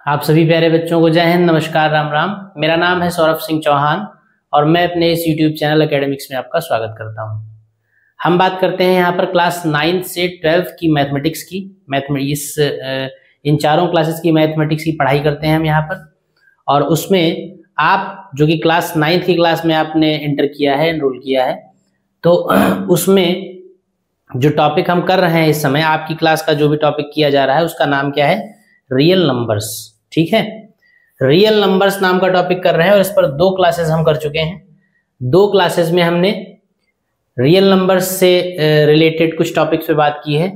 आप सभी प्यारे बच्चों को जय हिंद, नमस्कार, राम राम। मेरा नाम है सौरभ सिंह चौहान और मैं अपने इस YouTube चैनल एकेडमिक्स में आपका स्वागत करता हूं। हम बात करते हैं यहाँ पर क्लास 9 से 12 की मैथमेटिक्स की। इन चारों क्लासेस की मैथमेटिक्स की पढ़ाई करते हैं हम यहाँ पर। और उसमें आप जो कि क्लास 9 की क्लास में आपने एंटर किया है, एनरोल किया है, तो उसमें जो टॉपिक हम कर रहे हैं इस समय, आपकी क्लास का जो भी टॉपिक किया जा रहा है उसका नाम क्या है? Real numbers. ठीक है, रियल नंबर्स नाम का टॉपिक कर रहे हैं और इस पर 2 क्लासेस हम कर चुके हैं। 2 क्लासेस में हमने रियल नंबर्स से रिलेटेड कुछ टॉपिक्स पे बात की है,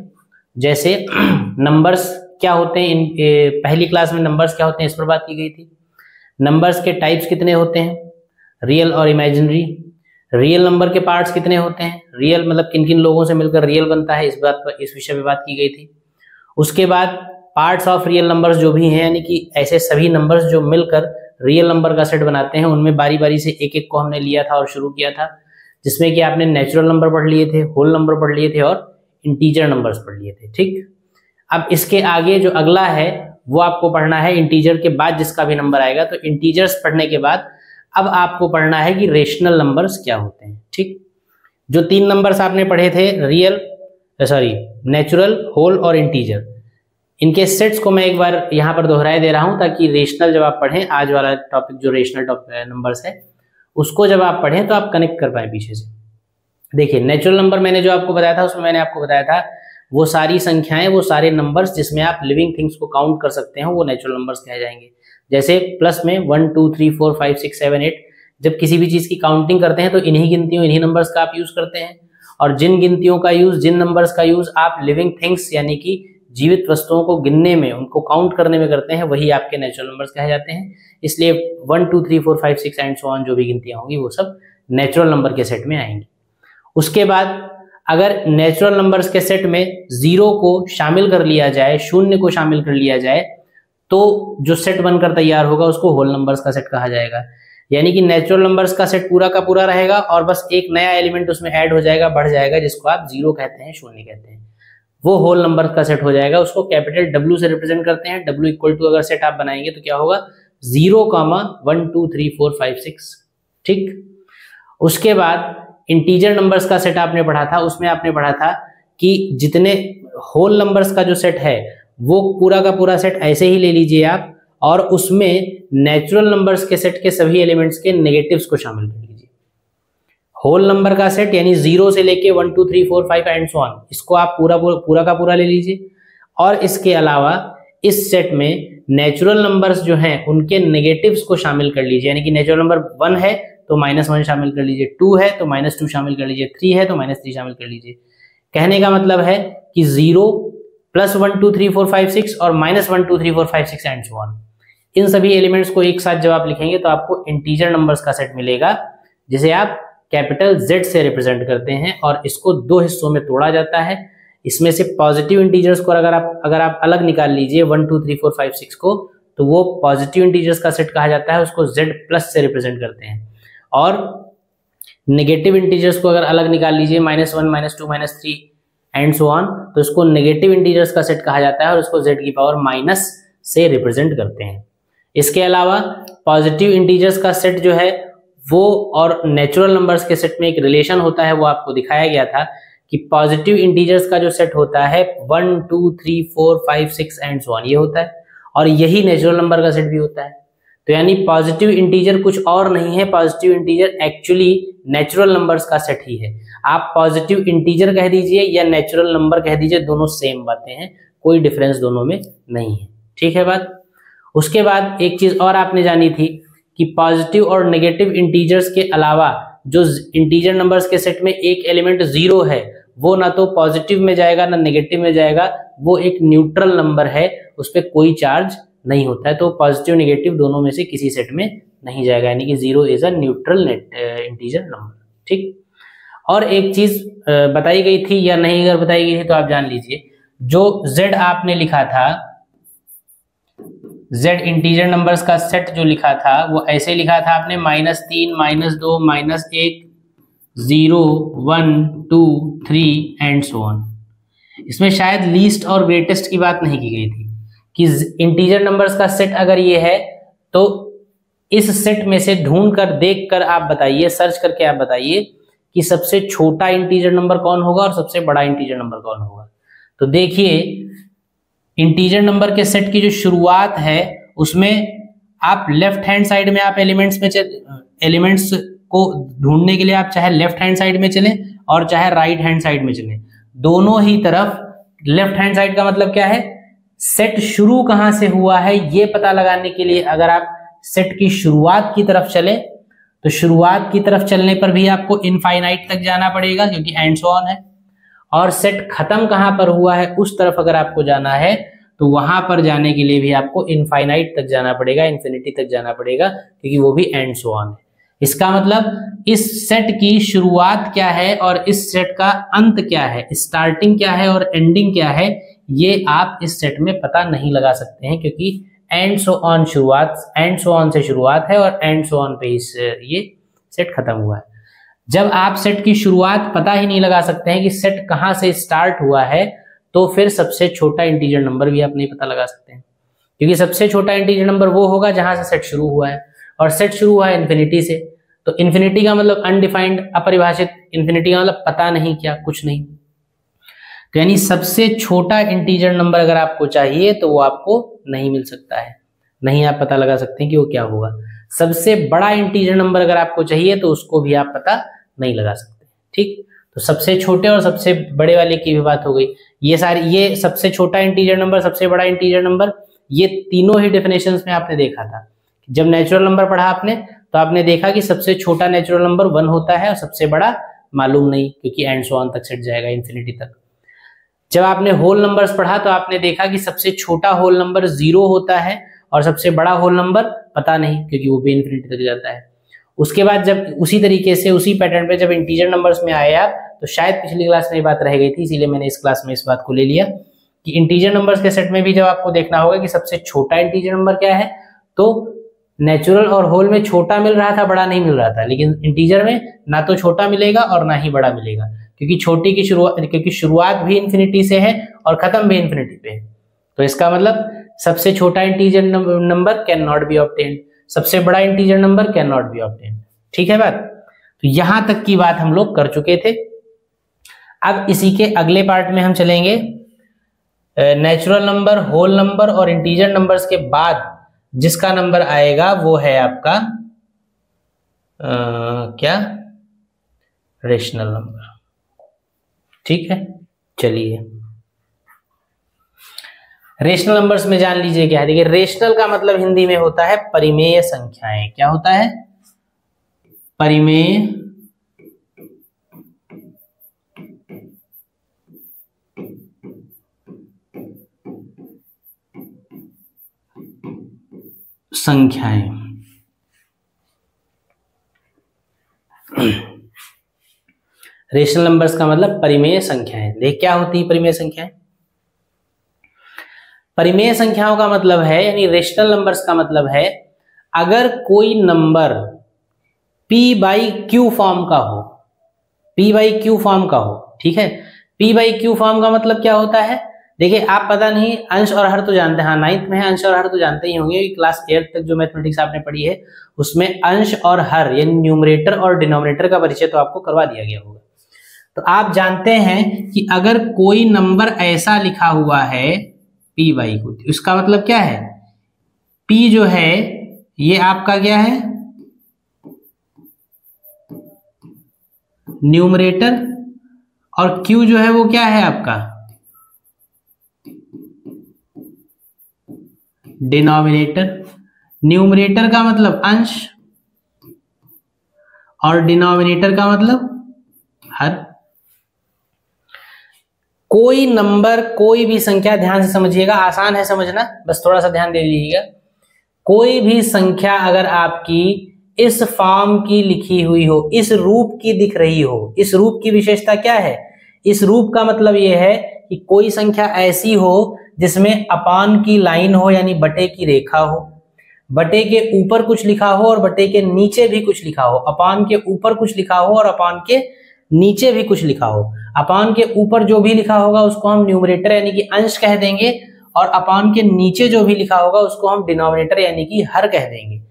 जैसे नंबर्स क्या होते हैं। पहली क्लास में नंबर्स क्या होते हैं इस पर बात की गई थी। नंबर्स के टाइप्स कितने होते हैं, रियल और इमेजिनरी। रियल नंबर के पार्ट्स कितने होते हैं, रियल मतलब किन किन लोगों से मिलकर रियल बनता है, इस विषय पे बात की गई थी। उसके बाद पार्ट्स ऑफ रियल नंबर्स जो भी हैं, यानी कि ऐसे सभी नंबर्स जो मिलकर रियल नंबर का सेट बनाते हैं, उनमें बारी बारी से एक एक को हमने लिया था और शुरू किया था, जिसमें कि आपने नेचुरल नंबर पढ़ लिए थे, होल नंबर पढ़ लिए थे और इंटीजर नंबर्स पढ़ लिए थे। ठीक, अब इसके आगे जो अगला है वो आपको पढ़ना है इंटीजर के बाद जिसका भी नंबर आएगा। तो इंटीजर्स पढ़ने के बाद अब आपको पढ़ना है कि रेशनल नंबर्स क्या होते हैं। ठीक, जो 3 नंबर्स आपने पढ़े थे, नेचुरल, होल और इंटीजर, इनके सेट्स को मैं एक बार यहाँ पर दोहराए दे रहा हूँ ताकि रेशनल जब आप पढ़ें, आज वाला टॉपिक जो रेशनल नंबर्स है उसको जब आप पढ़ें तो आप कनेक्ट कर पाए पीछे से। देखिए, नेचुरल नंबर मैंने जो आपको बताया था उसमें मैंने आपको बताया था वो सारी संख्याएं, वो सारे नंबर्स जिसमें आप लिविंग थिंग्स को काउंट कर सकते हो वो नेचुरल नंबर्स कहे जाएंगे। जैसे प्लस में 1 2 3 4 5 6 7 8, जब किसी भी चीज की काउंटिंग करते हैं तो इन्हीं गिनतियों, इन्हीं नंबर्स का आप यूज करते हैं। और जिन गिनतियों का यूज, जिन नंबर्स का यूज आप लिविंग थिंग्स यानी कि जीवित वस्तुओं को गिनने में, उनको काउंट करने में करते हैं, वही आपके नेचुरल नंबर्स कहे जाते हैं। इसलिए 1 2 3 4 5 6 एंड सो ऑन जो भी गिनतियां होंगी वो सब नेचुरल नंबर के सेट में आएंगी। उसके बाद अगर नेचुरल नंबर्स के सेट में 0 को शामिल कर लिया जाए, 0 को शामिल कर लिया जाए, तो जो सेट बनकर तैयार होगा उसको होल नंबर्स का सेट कहा जाएगा। यानी कि नेचुरल नंबर्स का सेट पूरा का पूरा रहेगा और बस एक नया एलिमेंट उसमें ऐड हो जाएगा, बढ़ जाएगा, जिसको आप 0 कहते हैं, 0 कहते हैं, वो होल नंबर का सेट हो जाएगा। उसको कैपिटल W से रिप्रेजेंट करते हैं। W इक्वल टू अगर सेट आप बनाएंगे तो क्या होगा? 0, 1 2 3 4 5 6। ठीक, उसके बाद इंटीजर नंबर्स का सेट आपने पढ़ा था, उसमें आपने पढ़ा था कि जितने होल नंबर्स का जो सेट है वो पूरा का पूरा सेट ऐसे ही ले लीजिए आप, और उसमें नेचुरल नंबर्स के सेट के सभी एलिमेंट्स के नेगेटिव्स को शामिल कर लीजिए। होल नंबर का सेट यानी 0 से लेके 1 2 3 4 5 एंड सो ऑन, इसको आप पूरा का पूरा ले लीजिए। और इसके अलावा इस सेट में नेचुरल नंबर्स जो हैं उनके नेगेटिव्स को शामिल कर लीजिए। यानी कि नेचुरल नंबर 1 है तो -1 शामिल कर लीजिए, 2 है तो -2 शामिल कर लीजिए, 3 है तो -3 शामिल कर लीजिए। कहने का मतलब है कि 0 + 1 2 3 4 5 6 और -1 2 3 4 5 6 एंड सो ऑन, इन सभी एलिमेंट्स को एक साथ जब आप लिखेंगे तो आपको इंटीजर नंबर्स का सेट मिलेगा, जिसे आप कैपिटल Z से रिप्रेजेंट करते हैं। और इसको 2 हिस्सों में तोड़ा जाता है। इसमें से पॉजिटिव इंटीजर्स को अगर आप अलग निकाल लीजिए 1 2 3 4 5 6 को, तो वो पॉजिटिव इंटीजर्स का सेट कहा जाता है, उसको Z+ से रिप्रेजेंट करते हैं। और नेगेटिव इंटीजर्स को अगर अलग निकाल लीजिए -1 -2 -3 एंड सो ऑन, तो इसको नेगेटिव इंटीजर्स का सेट कहा जाता है और उसको Z⁻- से रिप्रेजेंट करते हैं। इसके अलावा पॉजिटिव इंटीजर्स का सेट जो है वो और नेचुरल नंबर्स के सेट में एक रिलेशन होता है, वो आपको दिखाया गया था कि पॉजिटिव इंटीजर्स का जो सेट होता है 1 2 3 4 5 6 एंड सो ऑन, ये होता है, और यही नेचुरल नंबर का सेट भी होता है। तो यानी पॉजिटिव इंटीजर कुछ और नहीं है, positive integer actually natural numbers का सेट ही है। आप पॉजिटिव इंटीजर कह दीजिए या नेचुरल नंबर कह दीजिए, दोनों सेम बातें हैं, कोई डिफरेंस दोनों में नहीं है। ठीक है बात। उसके बाद एक चीज और आपने जानी थी कि पॉजिटिव और नेगेटिव इंटीजर्स के अलावा जो इंटीजर नंबर्स के सेट में एक एलिमेंट 0 है, वो ना तो पॉजिटिव में जाएगा ना नेगेटिव में जाएगा, वो एक न्यूट्रल नंबर है, उस पर कोई चार्ज नहीं होता है, तो पॉजिटिव नेगेटिव दोनों में से किसी सेट में नहीं जाएगा। यानी कि 0 is a neutral integer number. ठीक, और एक चीज बताई गई थी या नहीं, अगर बताई गई थी तो आप जान लीजिए, जो Z आपने लिखा था, Z इंटीजर नंबर्स का सेट जो लिखा था वो ऐसे लिखा था आपने -3 -2 -1 0 1 2 3 एंड सो ऑन। इसमें शायद लीस्ट और ग्रेटेस्ट की बात नहीं की गई थी, कि इंटीजर नंबर्स का सेट अगर ये है तो इस सेट में से ढूंढ कर देख कर आप बताइए, सर्च करके आप बताइए कि सबसे छोटा इंटीजर नंबर कौन होगा और सबसे बड़ा इंटीजर नंबर कौन होगा। तो देखिए इंटीजर नंबर के सेट की जो शुरुआत है उसमें आप लेफ्ट हैंड साइड में आप एलिमेंट्स को ढूंढने के लिए आप चाहे लेफ्ट हैंड साइड में चलें और चाहे राइट हैंड साइड में चलें, दोनों ही तरफ लेफ्ट हैंड साइड का मतलब क्या है, सेट शुरू कहां से हुआ है ये पता लगाने के लिए अगर आप सेट की शुरुआत की तरफ चले तो शुरुआत की तरफ चलने पर भी आपको इनफाइनाइट तक जाना पड़ेगा क्योंकि एंड सो ऑन है, और सेट खत्म कहां पर हुआ है उस तरफ अगर आपको जाना है तो वहां पर जाने के लिए भी आपको इनफाइनाइट तक जाना पड़ेगा, इन्फिनिटी तक जाना पड़ेगा क्योंकि वो भी एंड सो ऑन है। इसका मतलब इस सेट की शुरुआत क्या है और इस सेट का अंत क्या है, स्टार्टिंग क्या है और एंडिंग क्या है, ये आप इस सेट में पता नहीं लगा सकते हैं क्योंकि एंड सो ऑन से शुरुआत है और एंड सो ऑन पे ये सेट खत्म हुआ है। जब आप सेट की शुरुआत पता ही नहीं लगा सकते हैं कि सेट कहां से स्टार्ट हुआ है तो फिर सबसे छोटा इंटीजर नंबर भी आप नहीं पता लगा सकते हैं क्योंकि सबसे छोटा इंटीजर नंबर वो होगा जहां से सेट शुरू हुआ है और सेट शुरू हुआ है इन्फिनिटी से। तो इन्फिनिटी का मतलब अनडिफाइंड, अपरिभाषित, इन्फिनिटी का मतलब पता नहीं क्या, कुछ नहीं। तो यानी सबसे छोटा इंटीजर नंबर अगर आपको चाहिए तो वो आपको नहीं मिल सकता है, नहीं आप पता लगा सकते हैं कि वो क्या होगा। सबसे बड़ा इंटीजर नंबर अगर आपको चाहिए तो उसको भी आप पता नहीं लगा सकते। ठीक, तो सबसे छोटे और सबसे बड़े वाले की भी बात हो गई। ये सबसे छोटा इंटीजर नंबर, सबसे बड़ा इंटीजर नंबर, ये तीनों ही डेफिनेशंस में आपने देखा था। जब नेचुरल नंबर पढ़ा आपने तो आपने देखा कि सबसे छोटा नेचुरल नंबर 1 होता है और सबसे बड़ा मालूम नहीं क्योंकि एंड सो ऑन तक सेट जाएगा, इन्फिनिटी तक। जब आपने होल नंबर्स पढ़ा तो आपने देखा कि सबसे छोटा होल नंबर 0 होता है और सबसे बड़ा होल नंबर पता नहीं क्योंकि वो भी इन्फिनिटी तक जाता है। उसके बाद जब उसी तरीके से उसी पैटर्न पे जब इंटीजर नंबर्स में आए आप तो शायद पिछली क्लास में ये बात रह गई थी, इसीलिए मैंने इस क्लास में इस बात को ले लिया कि इंटीजर नंबर्स के सेट में भी जब आपको देखना होगा कि सबसे छोटा इंटीजर नंबर क्या है तो नेचुरल और होल में छोटा मिल रहा था, बड़ा नहीं मिल रहा था, लेकिन इंटीजर में ना तो छोटा मिलेगा और ना ही बड़ा मिलेगा क्योंकि शुरुआत भी इन्फिनिटी से है और खत्म भी इन्फिनिटी पे है। तो इसका मतलब सबसे छोटा integer number can not be obtained, सबसे बड़ा integer number can not be obtained. ठीक है बात, तो यहां तक की बात हम लोग कर चुके थे। अब इसी के अगले पार्ट में हम चलेंगे। नेचुरल नंबर, होल नंबर और इंटीजर नंबर्स के बाद जिसका नंबर आएगा वो है आपका क्या, रेशनल नंबर। ठीक है, चलिए रेशनल नंबर्स में जान लीजिए क्या है। देखिए रेशनल का मतलब हिंदी में होता है परिमेय संख्याएं। क्या होता है, परिमेय संख्याएं। रेशनल नंबर्स का मतलब परिमेय संख्याएं। देख क्या होती है परिमेय संख्याएं। परिमेय संख्याओं का मतलब है, यानी रेशनल नंबर्स का मतलब है अगर कोई नंबर p/q फॉर्म का हो, p/q फॉर्म का हो। ठीक है, p/q फॉर्म का मतलब क्या होता है, देखिए आप पता नहीं अंश और हर तो जानते हैं, हाँ 9th में है अंश और हर तो जानते ही होंगे, क्लास 8 तक जो मैथमेटिक्स आपने पढ़ी है उसमें अंश और हर यानी न्यूमरेटर और डिनोमिनेटर का परिचय तो आपको करवा दिया गया होगा। तो आप जानते हैं कि अगर कोई नंबर ऐसा लिखा हुआ है p/q, इसका मतलब क्या है, p जो है ये आपका क्या है न्यूमरेटर और q जो है वो क्या है आपका डिनोमिनेटर। न्यूमरेटर का मतलब अंश और डिनोमिनेटर का मतलब हर। कोई नंबर, कोई भी संख्या, ध्यान से समझिएगा, आसान है समझना, बस थोड़ा सा ध्यान दे लीजिएगा। कोई भी संख्या अगर आपकी इस फॉर्म की लिखी हुई हो, इस रूप की दिख रही हो, इस रूप की विशेषता क्या है, इस रूप का मतलब यह है कि कोई संख्या ऐसी हो जिसमें अपान की लाइन हो यानी बटे की रेखा हो, बटे के ऊपर कुछ लिखा हो और बटे के नीचे भी कुछ लिखा हो, अपान के ऊपर कुछ लिखा हो और अपान के नीचे भी कुछ लिखा हो। अपान के ऊपर जो भी लिखा होगा उसको हम न्यूमरेटर यानी कि अंश कह देंगे और अपॉन के नीचे जो भी लिखा होगा उसको हम डिनोमिनेटर यानी कि हर कह देंगे।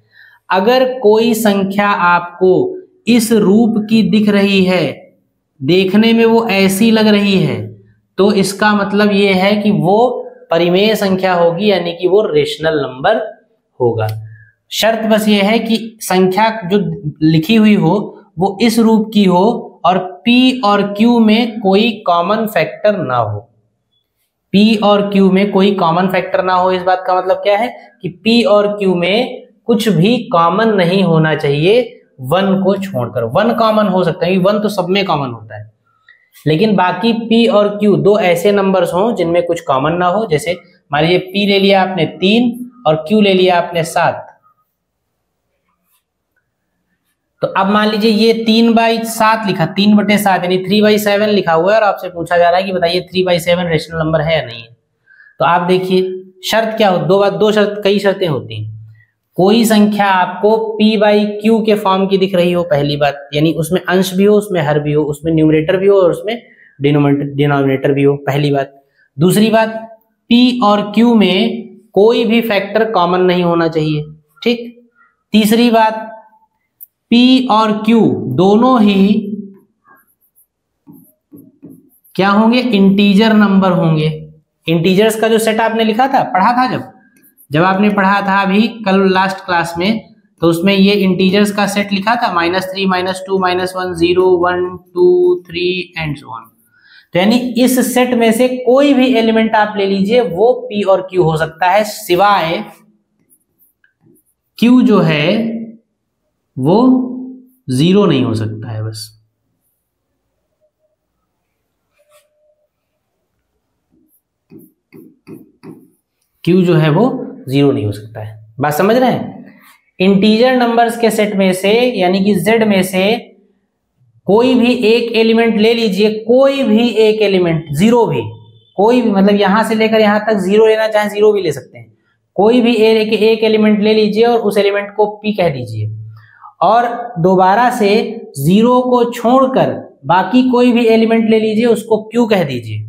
अगर कोई संख्या आपको इस रूप की दिख रही है, देखने में वो ऐसी लग रही है, तो इसका मतलब ये है कि वो परिमेय संख्या होगी, यानी कि वो रेशनल नंबर होगा। शर्त बस ये है कि संख्या जो लिखी हुई हो वो इस रूप की हो और P और Q में कोई कॉमन फैक्टर ना हो। P और Q में कोई कॉमन फैक्टर ना हो, इस बात का मतलब क्या है कि P और Q में कुछ भी कॉमन नहीं होना चाहिए 1 को छोड़कर। 1 कॉमन हो सकता है, 1 तो सब में कॉमन होता है, लेकिन बाकी P और Q दो ऐसे नंबर्स हों जिनमें कुछ कॉमन ना हो। जैसे मान लीजिए P ले लिया आपने 3 और Q ले लिया आपने 7, तो अब मान लीजिए ये 3/7 लिखा, 3/7 यानी 3/7 लिखा हुआ है और आपसे पूछा जा रहा है कि बताइए 3/7 रेशनल नंबर है या नहीं है। तो आप देखिए शर्त क्या हो, दो शर्त, कई शर्तें होती हैं। कोई संख्या आपको P/Q के फॉर्म की दिख रही हो, पहली बात, यानी उसमें अंश भी हो, उसमें हर भी हो, उसमें न्यूमरेटर भी हो और उसमें डिनोमिनेटर भी हो, पहली बात। दूसरी बात, P और Q में कोई भी फैक्टर कॉमन नहीं होना चाहिए, ठीक। तीसरी बात, P और Q दोनों ही क्या होंगे, इंटीजर नंबर होंगे। इंटीजर्स का जो सेट आपने लिखा था, पढ़ा था जब आपने पढ़ा था अभी कल लास्ट क्लास में, तो उसमें ये इंटीजर्स का सेट लिखा था -3, -2, -1, 0, 1, 2, 3 एंड सो ऑन। तो यानी इस सेट में से कोई भी एलिमेंट आप ले लीजिए वो P और Q हो सकता है, सिवाय Q जो है वो 0 नहीं हो सकता है। बस Q जो है वो 0 नहीं हो सकता है। बात समझ रहे हैं। इंटीजर नंबर्स के सेट में से यानी कि Z में से कोई भी एक एलिमेंट ले लीजिए, कोई भी एक एलिमेंट, 0 भी, कोई भी, मतलब यहां से लेकर यहां तक 0 लेना चाहे 0 भी ले सकते हैं। कोई भी एक एलिमेंट ले लीजिए और उस एलिमेंट को P कह दीजिए और दोबारा से 0 को छोड़कर बाकी कोई भी एलिमेंट ले लीजिए, उसको Q कह दीजिए।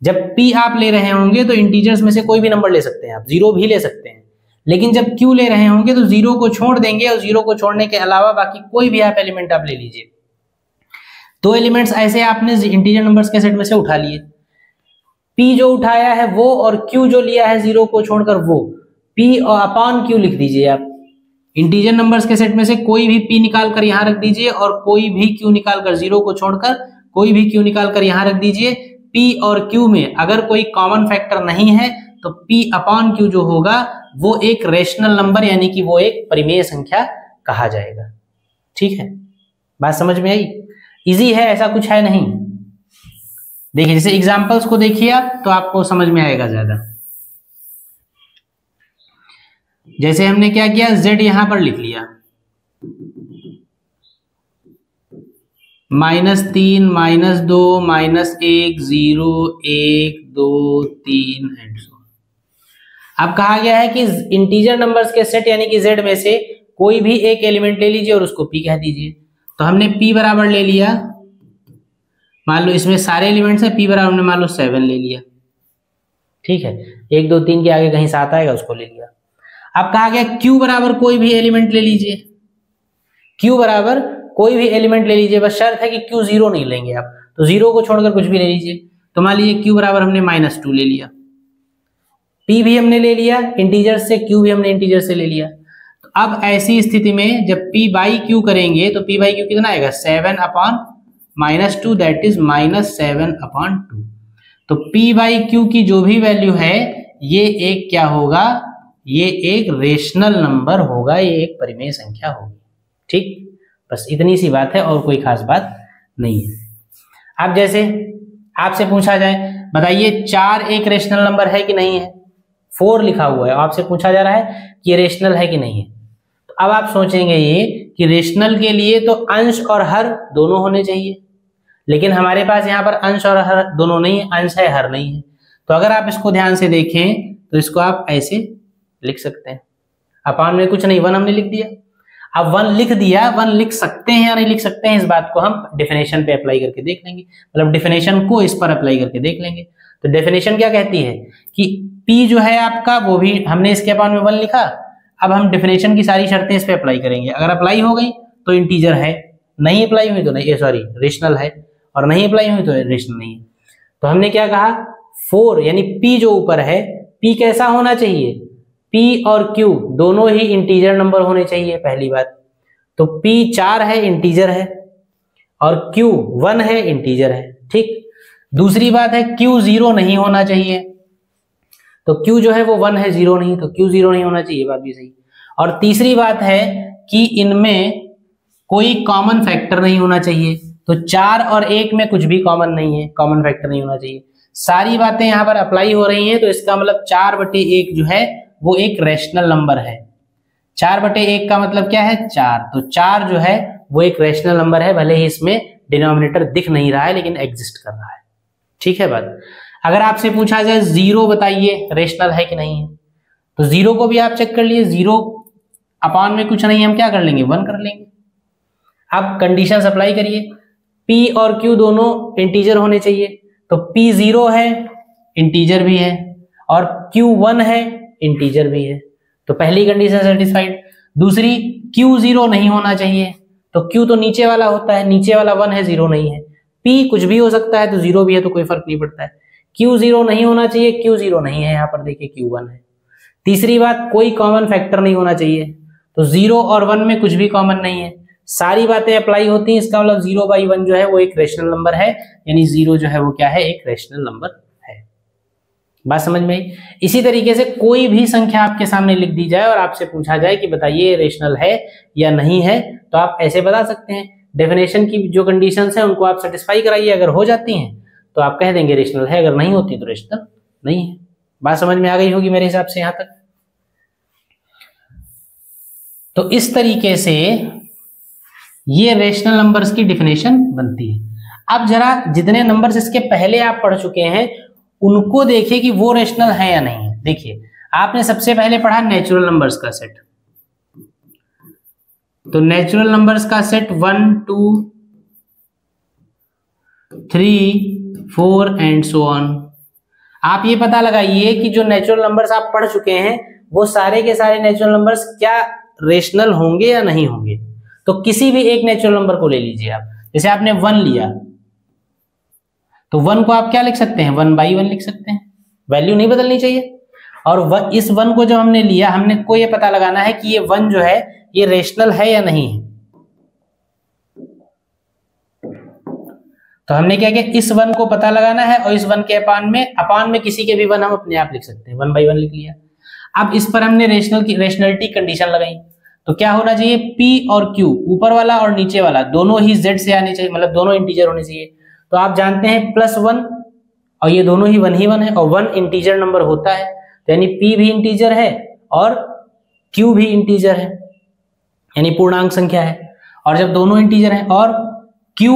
जब P आप ले रहे होंगे तो इंटीजर्स में से कोई भी नंबर ले सकते हैं आप, 0 भी ले सकते हैं, लेकिन जब Q ले रहे होंगे तो 0 को छोड़ देंगे और 0 को छोड़ने के अलावा बाकी कोई भी आप एलिमेंट आप ले लीजिए। दो एलिमेंट्स ऐसे आपने इंटीजर नंबर्स के सेट में से उठा लिए, P जो उठाया है वो और Q जो लिया है 0 को छोड़कर वो, P और अपॉन Q लिख दीजिए आप। इंटीजर नंबर्स के सेट में से कोई भी P निकाल कर यहां रख दीजिए और कोई भी Q निकाल कर, 0 को छोड़कर कोई भी Q निकाल कर यहां रख दीजिए। P और Q में अगर कोई कॉमन फैक्टर नहीं है तो P अपॉन Q जो होगा वो एक रेशनल नंबर यानी कि वो एक परिमेय संख्या कहा जाएगा। ठीक है, बात समझ में आई? इजी है, ऐसा कुछ है नहीं। देखिए जैसे एग्जांपल्स को देखिए आप तो आपको समझ में आएगा ज्यादा। जैसे हमने क्या किया, Z यहां पर लिख लिया, -3, -2, -1, 0, 1, 2, 3 एंड सो। अब कहा गया है कि इंटीजर नंबर्स के सेट यानी कि Z में से कोई भी एक एलिमेंट ले लीजिए और उसको P कह दीजिए। तो हमने P बराबर ले लिया, मान लो इसमें सारे एलिमेंट्स हैं, P बराबर हमने मान लो 7 ले लिया। ठीक है, 1, 2, 3 के आगे कहीं 7 आएगा उसको ले लिया। अब कहा गया Q बराबर कोई भी एलिमेंट ले लीजिए, Q बराबर कोई भी एलिमेंट ले लीजिए, बस शर्त है कि Q 0 नहीं लेंगे आप, तो 0 को छोड़कर कुछ भी ले लीजिए। तो मान लीजिए Q बराबर हमने -2 ले लिया, P भी हमने ले लिया इंटीजर से, Q भी हमने इंटीजर से ले लिया। तो अब ऐसी स्थिति में जब P/Q करेंगे तो P/Q कितना आएगा, 7/-2 दैट इज -7/2। तो P/Q की जो भी वैल्यू है ये एक क्या होगा, ये एक रेशनल नंबर होगा, ये एक परिमेय संख्या होगी। ठीक, बस इतनी सी बात है और कोई खास बात नहीं है। अब जैसे आपसे पूछा जाए बताइए 4 एक रेशनल नंबर है कि नहीं है, 4 लिखा हुआ है, आपसे पूछा जा रहा है कि ये रेशनल है कि नहीं है। तो अब आप सोचेंगे ये कि रेशनल के लिए तो अंश और हर दोनों होने चाहिए, लेकिन हमारे पास यहाँ पर अंश और हर दोनों नहीं है, अंश है हर नहीं है। तो अगर आप इसको ध्यान से देखें तो इसको आप ऐसे लिख सकते हैं, अपॉन में कुछ नहीं, 1 हमने लिख दिया। अब 1 लिख दिया, 1 लिख सकते हैं या नहीं लिख सकते हैं, इस बात को हम डेफिनेशन पे अप्लाई करके देख लेंगे, मतलब डेफिनेशन को इस पर अप्लाई करके देख लेंगे। तो डेफिनेशन क्या कहती है कि p जो है आपका, वो भी हमने इसके अपॉन में 1 लिखा। अब हम डेफिनेशन की सारी शर्तें इस पे अप्लाई करेंगे। अगर अप्लाई हो गई तो इंटीजर है, नहीं अप्लाई हुई तो नहीं, सॉरी रेशनल है, और नहीं अप्लाई हुई तो रेशनल नहीं है। तो हमने क्या कहा, 4 यानी p जो ऊपर है, p कैसा होना चाहिए, p और q दोनों ही इंटीजर नंबर होने चाहिए, पहली बात। तो p 4 है, इंटीजर है, और q 1 है, इंटीजर है। ठीक, दूसरी बात है q 0 नहीं होना चाहिए। तो q जो है वो 1 है, 0 नहीं, तो q 0 नहीं होना चाहिए, बात भी सही। और तीसरी बात है कि इनमें कोई कॉमन फैक्टर नहीं होना चाहिए। तो 4 और 1 में कुछ भी कॉमन नहीं है, कॉमन फैक्टर नहीं होना चाहिए। सारी बातें यहां पर अप्लाई हो रही हैं, तो इसका मतलब 4/1 जो है वो एक रैशनल नंबर है। 4/1 का मतलब क्या है, 4। तो 4 जो है वो एक रैशनल नंबर है, भले ही इसमें डिनोमिनेटर दिख नहीं रहा है लेकिन एग्जिस्ट कर रहा है। ठीक है बात। अगर आपसे पूछा जाए 0 बताइए रैशनल है कि नहीं है, तो 0 को भी आप चेक कर लिए, 0 अपॉन में कुछ नहीं, हम क्या कर लेंगे, 1 कर लेंगे। अब कंडीशंस अप्लाई करिए, p और q दोनों इंटीजर होने चाहिए। तो p 0 है, इंटीजर भी है, और q 1 है, इंटीजर भी है। तो पहली कंडीशन सेटिस्फाइड। दूसरी, q 0 नहीं होना चाहिए। तो q तो नीचे वाला होता है, नीचे वाला 1 है, 0 नहीं है। p कुछ भी हो सकता है, तो 0 भी है तो कोई फर्क नहीं पड़ता है। q 0 नहीं होना चाहिए, q 0 नहीं है, यहाँ पर देखिए q 1 है। तीसरी बात, कोई कॉमन फैक्टर नहीं होना चाहिए। तो 0 और 1 में कुछ भी कॉमन नहीं है, सारी बातें अप्लाई होती हैं। इसका मतलब 0/1 जो है वो एक रेशनल नंबर है, यानी 0 जो है वो क्या है, एक रेशनल नंबर है। बात समझ में आई। इसी तरीके से कोई भी संख्या आपके सामने लिख दी जाए और आपसे पूछा जाए कि बताइए रेशनल है या नहीं है, तो आप ऐसे बता सकते हैं। डेफिनेशन की जो कंडीशंस हैं उनको आप सेटिस्फाई कराइए, अगर हो जाती हैं तो आप कह देंगे रेशनल है, अगर नहीं होती तो रेशनल नहीं है। बात समझ में आ गई होगी मेरे हिसाब से यहां तक। तो इस तरीके से ये रेशनल नंबर्स की डेफिनेशन बनती है। अब जरा जितने नंबर्स इसके पहले आप पढ़ चुके हैं उनको देखिए कि वो रेशनल है या नहीं है। देखिए, आपने सबसे पहले पढ़ा नेचुरल नंबर्स का सेट। तो नेचुरल नंबर्स का सेट 1 2 3 4 एंड सो ऑन। आप ये पता लगाइए कि जो नेचुरल नंबर्स आप पढ़ चुके हैं वो सारे के सारे नेचुरल नंबर्स क्या रेशनल होंगे या नहीं होंगे। तो किसी भी एक नेचुरल नंबर को ले लीजिए आप, जैसे आपने 1 लिया, तो 1 को आप क्या लिख सकते हैं, 1/1 लिख सकते हैं, वैल्यू नहीं बदलनी चाहिए। और इस 1 को जो हमने लिया, हमने को ये पता लगाना है कि ये 1 जो है ये रेशनल है या नहीं है। तो हमने क्या किया, इस 1 को पता लगाना है और इस 1 के अपान में किसी के भी 1 हम अपने आप लिख सकते हैं, 1/1 लिख लिया। अब इस पर हमने रेशनलिटी कंडीशन लगाई, तो क्या होना चाहिए, p और q ऊपर वाला और नीचे वाला दोनों ही z से आने चाहिए, मतलब दोनों इंटीजर होने चाहिए। तो आप जानते हैं +1 और ये दोनों ही 1 है, और 1 इंटीजर नंबर होता है, तो यानी p भी इंटीजर है और q भी इंटीजर है, यानी पूर्णांक संख्या है। और जब दोनों इंटीजर हैं और q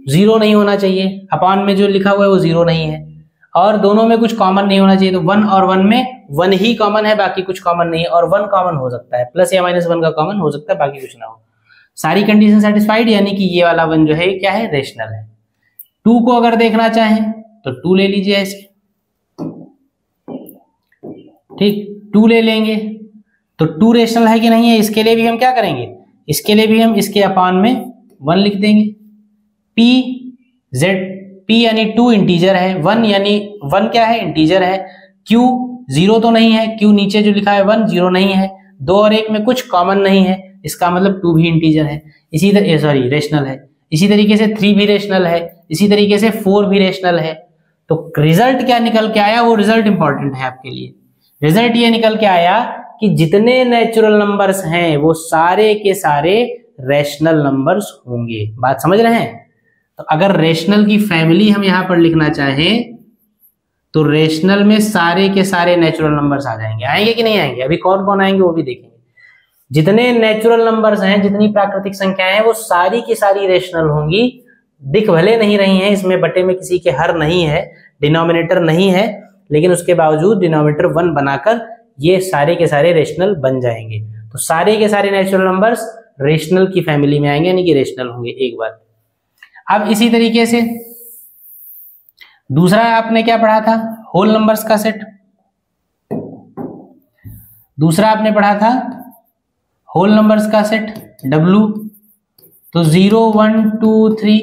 0 नहीं होना चाहिए, अपान में जो लिखा हुआ है वो 0 नहीं है, और दोनों में कुछ कॉमन नहीं होना चाहिए। तो 1 और 1 में 1 ही कॉमन है, बाकी कुछ कॉमन नहीं है, और 1 कॉमन हो सकता है, प्लस या -1 का कॉमन हो सकता है, बाकी कुछ ना हो। सारी कंडीशन सेटिस्फाइड, यानी कि ये वाला 1 जो है क्या है, रेशनल है। 2 को अगर देखना चाहें तो 2 ले लीजिए ऐसे, ठीक, 2 ले लेंगे। तो 2 रेशनल है कि नहीं है, इसके लिए भी हम क्या करेंगे, इसके लिए भी हम इसके अपान में 1 लिख देंगे। p यानी 2 इंटीजर है, 1 यानी 1 क्या है, इंटीजर है। q 0 तो नहीं है, q नीचे जो लिखा है 1 0 नहीं है। 2 और 1 में कुछ कॉमन नहीं है, इसका मतलब 2 भी इंटीजर है, इसी तरह सॉरी रेशनल है। इसी तरीके से 3 भी रेशनल है, इसी तरीके से 4 भी रेशनल है। तो रिजल्ट क्या निकल के आया, वो रिजल्ट इंपॉर्टेंट है आपके लिए। रिजल्ट ये निकल के आया कि जितने नेचुरल नंबर्स हैं वो सारे के सारे रैशनल नंबर्स होंगे। बात समझ रहे हैं। तो अगर रेशनल की फैमिली हम यहां पर लिखना चाहें तो रेशनल में सारे के सारे नेचुरल नंबर्स आ जाएंगे। आएंगे कि नहीं आएंगे, अभी कौन कौन आएंगे वो भी देखेंगे। जितने नेचुरल नंबर्स हैं, जितनी प्राकृतिक संख्याएं हैं, वो सारी की सारी रेशनल होंगी। दिख भले नहीं रही हैं, इसमें बटे में किसी के हर नहीं है, डिनोमिनेटर नहीं है, लेकिन उसके बावजूद डिनोमिनेटर 1 बनाकर ये सारे के सारे रेशनल बन जाएंगे। तो सारे के सारे नेचुरल नंबर्स रेशनल की फैमिली में आएंगे, यानी कि रेशनल होंगे। एक बात। अब इसी तरीके से दूसरा आपने क्या पढ़ा था, होल नंबर्स का सेट। दूसरा आपने पढ़ा था होल नंबर्स का सेट W। तो 0 1 2 3,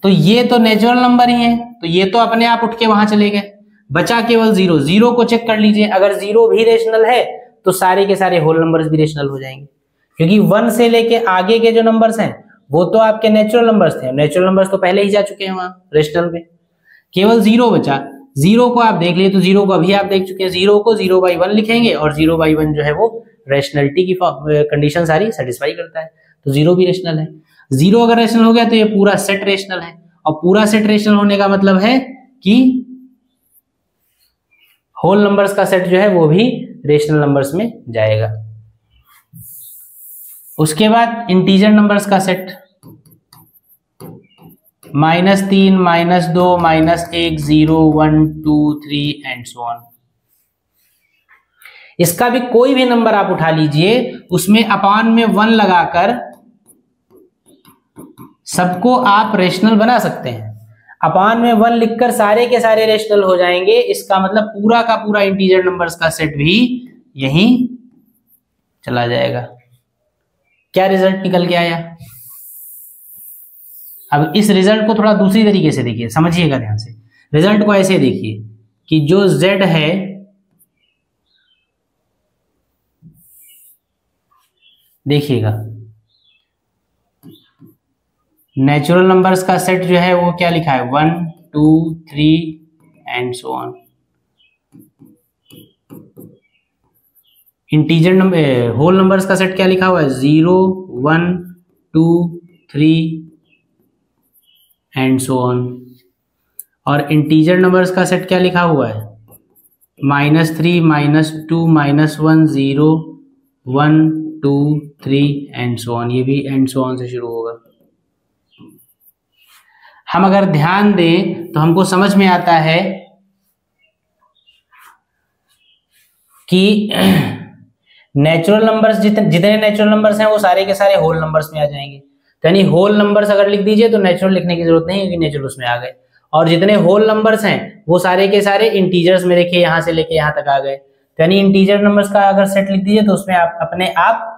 तो ये तो नेचुरल नंबर ही है, तो ये तो अपने आप उठ के वहां चले गए, बचा केवल 0। 0 को चेक कर लीजिए, अगर 0 भी रेशनल है तो सारे के सारे होल नंबर्स भी रेशनल हो जाएंगे, क्योंकि 1 से लेके आगे के जो नंबर्स हैं वो तो आपके नेचुरल नंबर्स थे, नेचुरल नंबर्स तो पहले ही जा चुके हैं वहां रेशनल में, केवल 0 बचा। 0 को आप देख लिए तो 0 को अभी आप देख चुके हैं, 0 को 0/1 लिखेंगे और 0/1 जो है वो रेशनलिटी की कंडीशन सारी सेटिस्फाई करता है, तो 0 भी रेशनल है। 0 अगर रेशनल हो गया तो ये पूरा सेट रेशनल है, और पूरा सेट रेशनल होने का मतलब है कि होल नंबर्स का सेट जो है वो भी रेशनल नंबर्स में जाएगा। उसके बाद इंटीजर नंबर्स का सेट, -3 -2 -1 0 1 2 3 एंड सो ऑन। इसका भी कोई भी नंबर आप उठा लीजिए, उसमें अपान में 1 लगाकर सबको आप रेशनल बना सकते हैं। अपान में 1 लिखकर सारे के सारे रेशनल हो जाएंगे, इसका मतलब पूरा का पूरा इंटीजर नंबर्स का सेट भी यहीं चला जाएगा। क्या रिजल्ट निकल के आया? अब इस रिजल्ट को थोड़ा दूसरी तरीके से देखिए, समझिएगा ध्यान से। रिजल्ट को ऐसे देखिए कि जो Z है देखिएगा, नेचुरल नंबर्स का सेट जो है वो क्या लिखा है 1 2 3 and so on. Integer number whole numbers का सेट क्या लिखा हुआ है 0 1 2 3 एंड सो ऑन। और इंटीजर नंबर्स का सेट क्या लिखा हुआ है -3 -2 -1 0 1 2 3 एंड सो ऑन। ये भी एंड सो ऑन से शुरू होगा। हम अगर ध्यान दें तो हमको समझ में आता है कि नेचुरल नंबर्स जितने नेचुरल नंबर्स हैं वो सारे के सारे होल नंबर्स में आ जाएंगे। तो यानी होल नंबर्स अगर लिख दीजिए तो नेचुरल लिखने की जरूरत नहीं है, क्योंकि नेचुरल उसमें आ गए। और जितने होल नंबर्स हैं वो सारे के सारे इंटीजर्स में, देखिए यहां से लेके यहां तक आ गए। तो यानी इंटीजर नंबर्स का अगर सेट लिख दीजिए तो उसमें आप अपने आप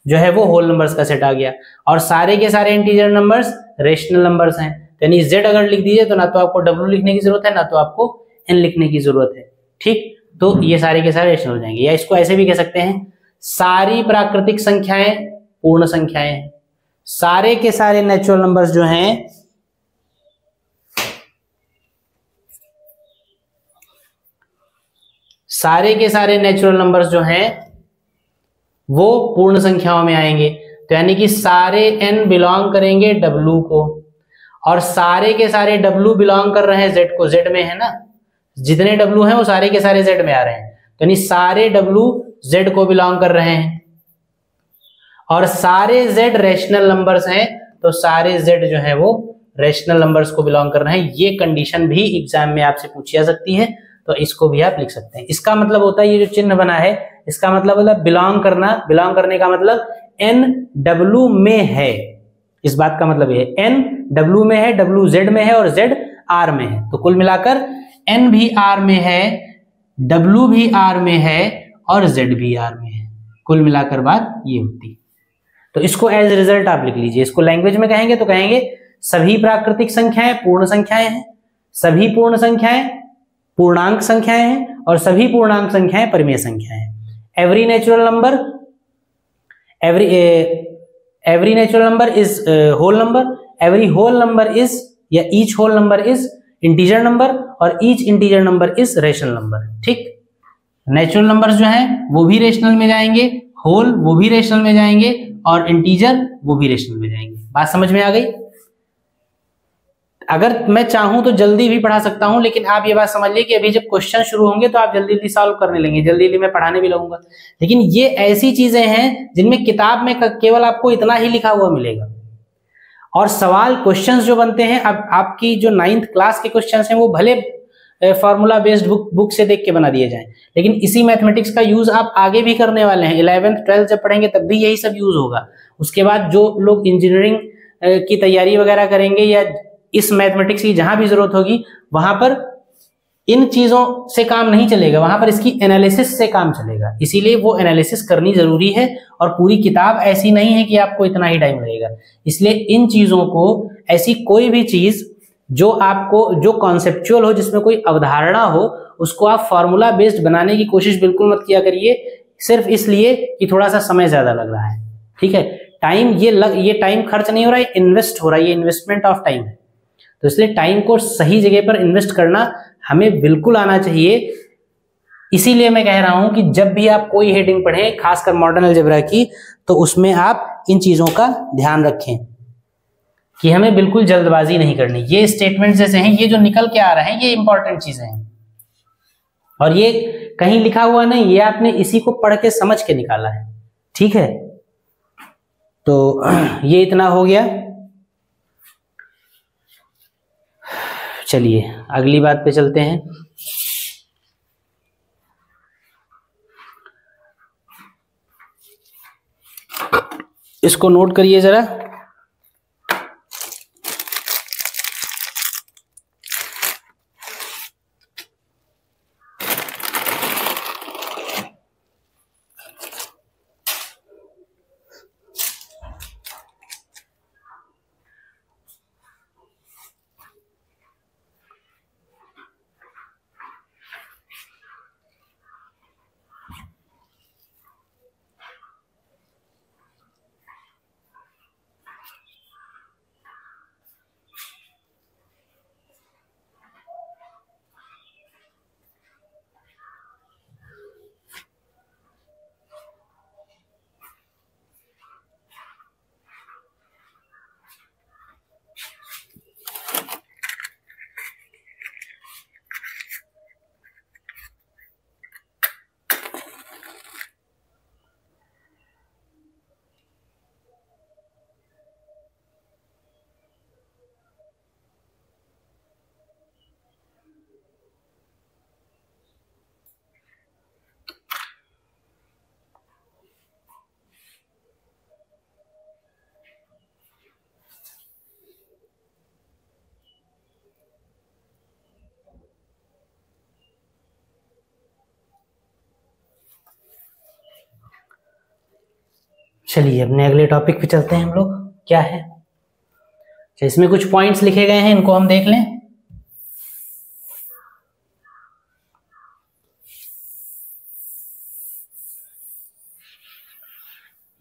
जो है वो होल नंबर्स का सेट आ गया। और सारे के सारे इंटीजर नंबर्स रेशनल नंबर्स हैं, यानी Z अगर लिख दीजिए तो ना तो आपको W लिखने की जरूरत है, ना तो आपको N लिखने की जरूरत है। ठीक, तो ये सारे के सारे रेशनल हो जाएंगे। या इसको ऐसे भी कह सकते हैं, सारी प्राकृतिक संख्याएं पूर्ण संख्याएं हैं। सारे के सारे नेचुरल नंबर्स जो हैं सारे के सारे नेचुरल नंबर्स जो हैं वो पूर्ण संख्याओं में आएंगे। तो यानी कि सारे n बिलोंग करेंगे W को, और सारे के सारे W बिलोंग कर रहे हैं Z को। Z में है ना, जितने W हैं वो सारे के सारे Z में आ रहे हैं। तो यानी सारे W Z को बिलोंग कर रहे हैं, और सारे Z रेशनल नंबर्स हैं, तो सारे Z जो है वो रेशनल नंबर्स को बिलोंग कर रहे हैं। ये कंडीशन भी एग्जाम में आपसे पूछी जा सकती है, तो इसको भी आप लिख सकते हैं। इसका मतलब होता है, ये जो चिन्ह बना है इसका मतलब होता है बिलोंग करना। बिलोंग करने का मतलब N W में है, इस बात का मतलब ये N W में है, W Z में है और Z R में है। तो कुल मिलाकर N भी R में है, W भी R में है और Z भी R में है। कुल मिलाकर बात ये होती। तो इसको एज रिजल्ट आप लिख लीजिए। इसको लैंग्वेज में कहेंगे तो कहेंगे सभी प्राकृतिक संख्याएं पूर्ण संख्याएं हैं, सभी पूर्ण संख्याएं पूर्णांक संख्याएं हैं, और सभी पूर्णांक संख्याएं परिमेय संख्याएं हैं। Every natural number every natural number is whole number, every whole number is या each whole number is integer number, और each integer number is rational number। ठीक, नेचुरल नंबर्स जो हैं वो भी रेशनल में जाएंगे, होल वो भी रेशनल में जाएंगे, और इंटीजर वो भी रेशनल में जाएंगे। बात समझ में आ गई? अगर मैं चाहूं तो जल्दी भी पढ़ा सकता हूं, लेकिन आप ये बात समझिए कि अभी जब क्वेश्चन शुरू होंगे तो आप जल्दी जल्दी सॉल्व करने लगेंगे, जल्दी जल्दी मैं पढ़ाने भी लगूंगा। लेकिन ये ऐसी चीजें हैं जिनमें किताब में केवल आपको इतना ही लिखा हुआ मिलेगा, और सवाल क्वेश्चंस जो बनते हैं, अब आपकी जो 9th क्लास के क्वेश्चंस हैं वो भले फॉर्मूला बेस्ड बुक से देख के बना दिए जाएं, लेकिन इसी मैथमेटिक्स का यूज आप आगे भी करने वाले हैं। 11th 12th जब पढ़ेंगे तब भी यही सब यूज होगा। उसके बाद जो लोग इंजीनियरिंग की तैयारी वगैरह करेंगे या इस मैथमेटिक्स की जहां भी जरूरत होगी वहां पर इन चीजों से काम नहीं चलेगा, वहां पर इसकी एनालिसिस से काम चलेगा। इसीलिए वो एनालिसिस करनी जरूरी है और पूरी किताब ऐसी नहीं है कि आपको इतना ही टाइम लगेगा। इसलिए इन चीजों को, ऐसी कोई भी चीज जो आपको, जो कॉन्सेप्चुअल हो, जिसमें कोई अवधारणा हो, उसको आप फॉर्मूला बेस्ड बनाने की कोशिश बिल्कुल मत किया करिए, सिर्फ इसलिए कि थोड़ा सा समय ज्यादा लग रहा है। ठीक है, टाइम ये टाइम खर्च नहीं हो रहा है, इन्वेस्ट हो रहा है, ये इन्वेस्टमेंट ऑफ टाइम है। तो इसलिए टाइम को सही जगह पर इन्वेस्ट करना हमें बिल्कुल आना चाहिए। इसीलिए मैं कह रहा हूं कि जब भी आप कोई हेडिंग पढ़ें, खासकर मॉडर्न अलजेब्रा की, तो उसमें आप इन चीजों का ध्यान रखें कि हमें बिल्कुल जल्दबाजी नहीं करनी। ये स्टेटमेंट जैसे हैं, ये जो निकल के आ रहे हैं, ये इंपॉर्टेंट चीजें हैं और ये कहीं लिखा हुआ नहीं, ये आपने इसी को पढ़ के समझ के निकाला है। ठीक है, तो ये इतना हो गया। चलिए अगली बात पे चलते हैं। इसको नोट करिए जरा। चलिए अपने अगले टॉपिक पे चलते हैं हम लोग। क्या है, इसमें कुछ पॉइंट्स लिखे गए हैं, इनको हम देख लें।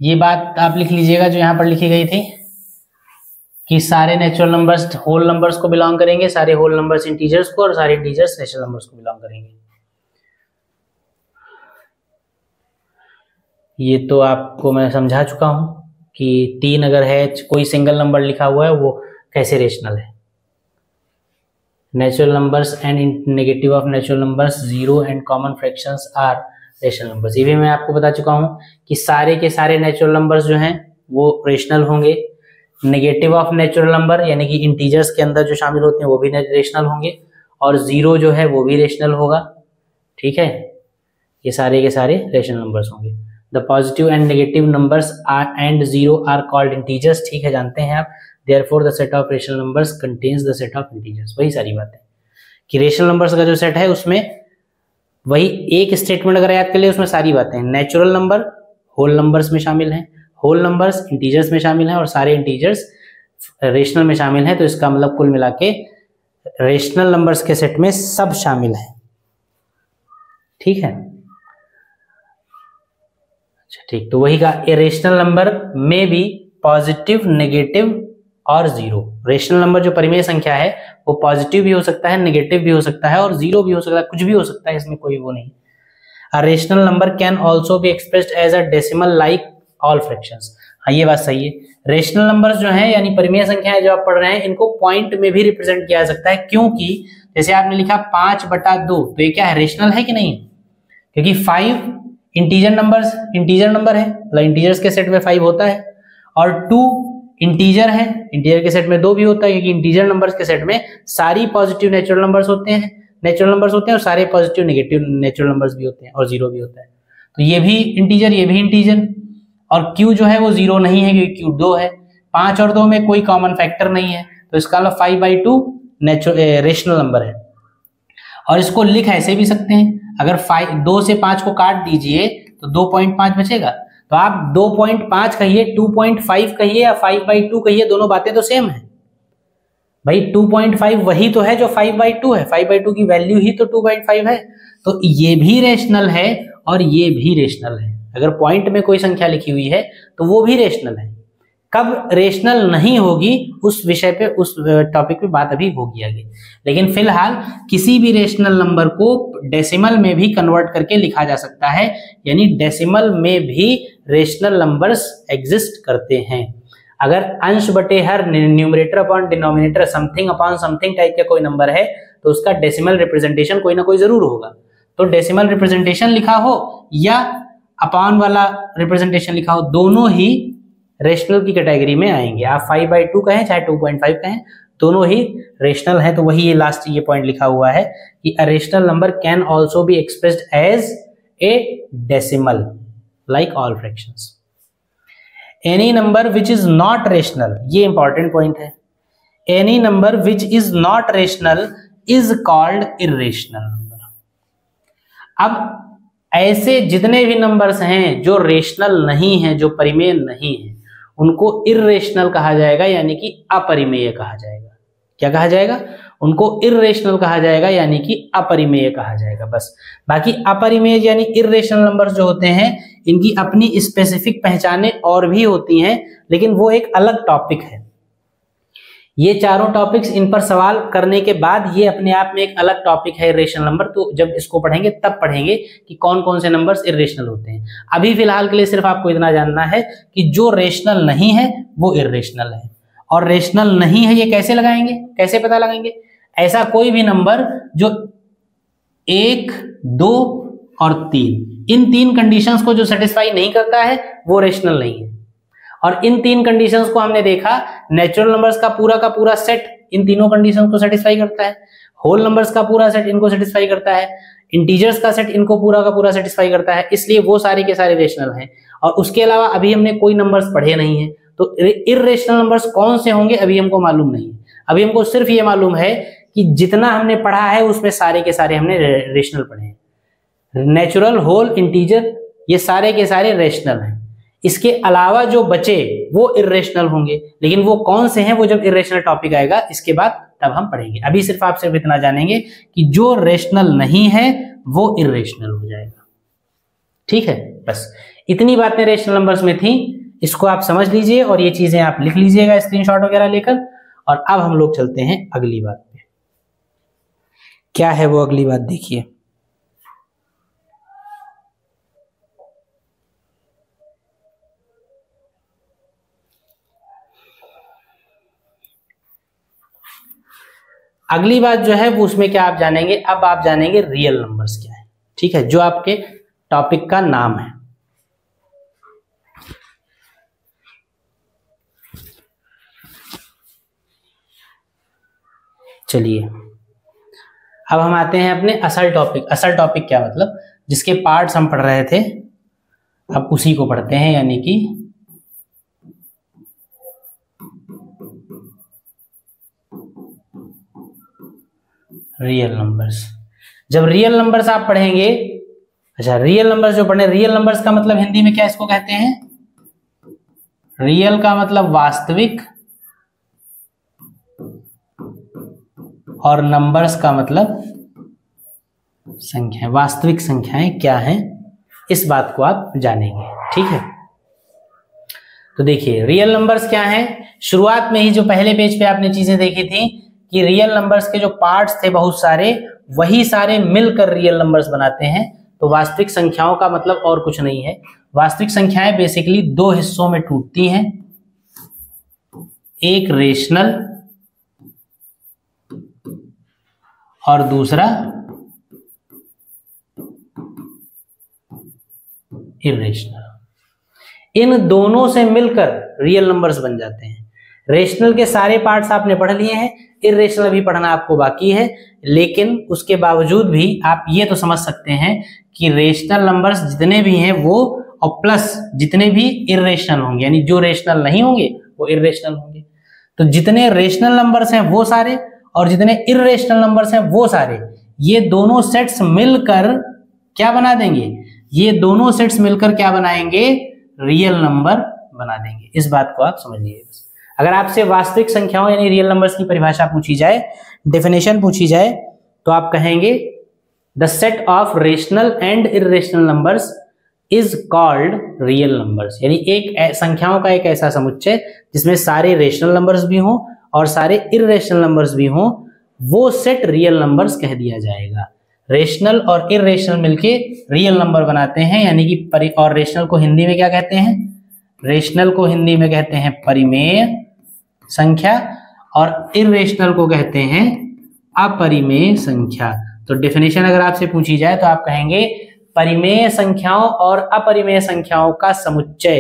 ये बात आप लिख लीजिएगा जो यहां पर लिखी गई थी कि सारे नेचुरल नंबर्स होल नंबर्स को बिलोंग करेंगे, सारे होल नंबर्स इंटीजर्स को, और सारे इंटीजर्स नेचुरल नंबर्स को बिलोंग करेंगे। ये तो आपको मैं समझा चुका हूं कि 3 अगर है, कोई सिंगल नंबर लिखा हुआ है, वो कैसे रेशनल है। Natural numbers and negative of natural numbers, 0 and common fractions are rational numbers. ये भी मैं आपको बता चुका हूं कि सारे के सारे नेचुरल नंबर्स जो हैं वो रेशनल होंगे। नेगेटिव ऑफ नेचुरल नंबर यानी कि इंटीजर्स के अंदर जो शामिल होते हैं वो भी रेशनल होंगे, और 0 जो है वो भी रेशनल होगा। ठीक है, ये सारे के सारे रेशनल नंबर्स होंगे। The positive and negative numbers and 0 are called integers. ठीक है, जानते हैं आप। Therefore the set of rational numbers contains the set of integers. वही सारी बात है कि रेशनल नंबर्स का जो सेट है उसमें वही एक स्टेटमेंट अगर याद कर ले, उसमें सारी बातें हैं। नेचुरल नंबर होल नंबर्स में शामिल हैं, होल नंबर्स इंटीजर्स में शामिल हैं, और सारे इंटीजर्स रेशनल में शामिल हैं। तो इसका मतलब कुल मिला के रेशनल नंबर्स के सेट में सब शामिल हैं। ठीक है, ठीक। तो वही का रेशनल नंबर में भी पॉजिटिव, नेगेटिव और 0। रेशनल नंबर जो परिमेय संख्या है वो पॉजिटिव भी हो सकता है, नेगेटिव भी हो सकता है, और 0 भी हो सकता है, कुछ भी हो सकता है, इसमें कोई वो नहीं। A rational number can also be expressed as a decimal like all fractions. हाँ, ये बात सही है। रेशनल नंबर्स जो हैं यानी परिमेय संख्याएं जो आप पढ़ रहे हैं, इनको पॉइंट में भी रिप्रेजेंट किया जा सकता है, क्योंकि जैसे आपने लिखा 5/2, तो ये क्या है, रेशनल है कि नहीं? क्योंकि 5 इंटीजर नंबर है, मतलब इंटीजर्स के सेट में 5 होता है, और 2 इंटीजर है, इंटीजर के सेट में 2 भी होता है, क्योंकि इंटीजर नंबर्स के सेट में सारी पॉजिटिव नेचुरल नंबर्स होते हैं, और सारे पॉजिटिव नेगेटिव नेचुरल नंबर्स भी होते हैं, और 0 भी होता है। तो ये भी इंटीजर, ये भी इंटीजर, और Q जो है वो 0 नहीं है क्योंकि Q 2 है। 5 और 2 में कोई कॉमन फैक्टर नहीं है, तो इसका मतलब 5/2 रेशनल नंबर है। और इसको लिख ऐसे भी सकते हैं, अगर 2 से 5 को काट दीजिए तो 2.5 बचेगा। तो आप 2.5 कहिए, 2.5 कहिए या 5/2 कहिए, दोनों बातें तो सेम है भाई। 2.5 वही तो है जो 5/2 है, 5/2 की वैल्यू ही तो 2.5 है। तो ये भी रेशनल है और ये भी रेशनल है। अगर पॉइंट में कोई संख्या लिखी हुई है तो वो भी रेशनल है। कब रेशनल नहीं होगी उस विषय पे, उस टॉपिक पे बात अभी होगी आगे। लेकिन फिलहाल किसी भी रेशनल नंबर को डेसिमल में भी कन्वर्ट करके लिखा जा सकता है, यानी डेसिमल में भी रेशनल नंबर्स एग्जिस्ट करते हैं। अगर अंश बटे हर, numerator upon denominator, something upon something type का कोई नंबर है तो उसका डेसिमल रिप्रेजेंटेशन कोई ना कोई जरूर होगा। तो डेसिमल रिप्रेजेंटेशन लिखा हो या अपॉन वाला रिप्रेजेंटेशन लिखा हो, दोनों ही रेशनल की कैटेगरी में आएंगे। आप 5/2 कहें चाहे 2.5 कहें, दोनों ही रेशनल है। तो वही ये लास्ट ये पॉइंट लिखा हुआ है कि a rational number can also be expressed as a decimal like all fractions. Any number which is not rational, ये इंपॉर्टेंट पॉइंट है। Any number which is not rational is called irrational number. अब ऐसे जितने भी numbers हैं जो rational नहीं है, जो परिमेय नहीं है, उनको इर्रेशनल कहा जाएगा, यानी कि अपरिमेय कहा जाएगा। क्या कहा जाएगा? उनको इर्रेशनल कहा जाएगा, यानी कि अपरिमेय कहा जाएगा। बस बाकी अपरिमेय यानी इर्रेशनल नंबर्स जो होते हैं, इनकी अपनी स्पेसिफिक पहचानें और भी होती हैं, लेकिन वो एक अलग टॉपिक है। ये चारों टॉपिक्स, इन पर सवाल करने के बाद ये अपने आप में एक अलग टॉपिक है इर्रेशनल नंबर। तो जब इसको पढ़ेंगे तब पढ़ेंगे कि कौन कौन से नंबर्स इर्रेशनल होते हैं। अभी फिलहाल के लिए सिर्फ आपको इतना जानना है कि जो रेशनल नहीं है वो इर्रेशनल है, और रेशनल नहीं है ये कैसे लगाएंगे, कैसे पता लगाएंगे? ऐसा कोई भी नंबर जो 1, 2 और 3, इन 3 कंडीशंस को जो सेटिस्फाई नहीं करता है वो रेशनल नहीं है। और इन 3 कंडीशंस को हमने देखा, नेचुरल नंबर्स का पूरा सेट इन तीनों कंडीशंस को सेटिस्फाई करता है, होल नंबर्स का पूरा सेट इनको सेटिस्फाई करता है, इंटीजर्स का सेट इनको पूरा का पूरा सेटिस्फाई करता है, इसलिए वो सारे के सारे रेशनल हैं। और उसके अलावा अभी हमने कोई नंबर्स पढ़े नहीं है, तो इर्रेशनल नंबर्स कौन से होंगे अभी हमको मालूम नहीं है। अभी हमको सिर्फ ये मालूम है कि जितना हमने पढ़ा है उसमें सारे के सारे हमने रेशनल पढ़े हैं। नेचुरल, होल, इंटीजर, ये सारे के सारे रेशनल हैं। इसके अलावा जो बचे वो इर्रेशनल होंगे, लेकिन वो कौन से हैं वो जब इर्रेशनल टॉपिक आएगा इसके बाद तब हम पढ़ेंगे। अभी सिर्फ आप सिर्फ इतना जानेंगे कि जो रेशनल नहीं है वो इर्रेशनल हो जाएगा। ठीक है, बस इतनी बातें रेशनल नंबर्स में थी, इसको आप समझ लीजिए और ये चीजें आप लिख लीजिएगा स्क्रीनशॉट वगैरह लेकर। और अब हम लोग चलते हैं अगली बात पे। क्या है वो अगली बात, देखिए। अगली बात जो है वो उसमें क्या आप जानेंगे, अब आप जानेंगे रियल नंबर्स क्या है। ठीक है, जो आपके टॉपिक का नाम है। चलिए अब हम आते हैं अपने असल टॉपिक। असल टॉपिक क्या मतलब, जिसके पार्ट्स हम पढ़ रहे थे अब उसी को पढ़ते हैं, यानी कि रियल नंबर्स। जब रियल नंबर्स आप पढ़ेंगे, अच्छा रियल नंबर्स जो पढ़े, रियल नंबर्स का मतलब हिंदी में क्या इसको कहते हैं? रियल का मतलब वास्तविक और नंबर्स का मतलब संख्या। वास्तविक संख्याएं क्या हैं इस बात को आप जानेंगे। ठीक है, तो देखिए रियल नंबर्स क्या हैं। शुरुआत में ही जो पहले पेज पे आपने चीजें देखी थी कि रियल नंबर्स के जो पार्ट्स थे बहुत सारे, वही सारे मिलकर रियल नंबर्स बनाते हैं। तो वास्तविक संख्याओं का मतलब और कुछ नहीं है। वास्तविक संख्याएं बेसिकली 2 हिस्सों में टूटती हैं, एक रेशनल और दूसरा इर्रेशनल। इन दोनों से मिलकर रियल नंबर्स बन जाते हैं। रेशनल के सारे पार्ट्स आपने पढ़ लिए हैं, इर्रेशनल भी पढ़ना आपको बाकी है, लेकिन उसके बावजूद भी आप ये तो समझ सकते हैं कि रेशनल नंबर्स जितने भी हैं वो और प्लस जितने भी इर्रेशनल होंगे, यानी जो रेशनल नहीं होंगे वो इर्रेशनल होंगे। तो जितने रेशनल नंबर्स हैं वो सारे और जितने इर्रेशनल नंबर्स हैं वो सारे, ये दोनों सेट्स मिलकर क्या बना देंगे, ये दोनों सेट्स मिलकर क्या बनाएंगे, रियल नंबर बना देंगे। इस बात को आप समझ लीजिए। अगर आपसे वास्तविक संख्याओं यानी रियल नंबर्स की परिभाषा पूछी जाए, डेफिनेशन पूछी जाए, तो आप कहेंगे the set of rational and irrational numbers is called real numbers, यानी एक संख्याओं का एक ऐसा समुच्चय जिसमें सारे रेशनल नंबर्स भी हों और सारे इर्रेशनल नंबर्स भी हों, वो सेट रियल नंबर्स कह दिया जाएगा। रेशनल और इर्रेशनल मिलके रियल नंबर बनाते हैं, यानी कि और रेशनल को हिंदी में क्या कहते हैं, रेशनल को हिंदी में कहते हैं परिमेय संख्या और इर्रेशनल को कहते हैं अपरिमेय संख्या। तो डेफिनेशन अगर आपसे पूछी जाए तो आप कहेंगे परिमेय संख्याओं और अपरिमेय संख्याओं का समुच्चय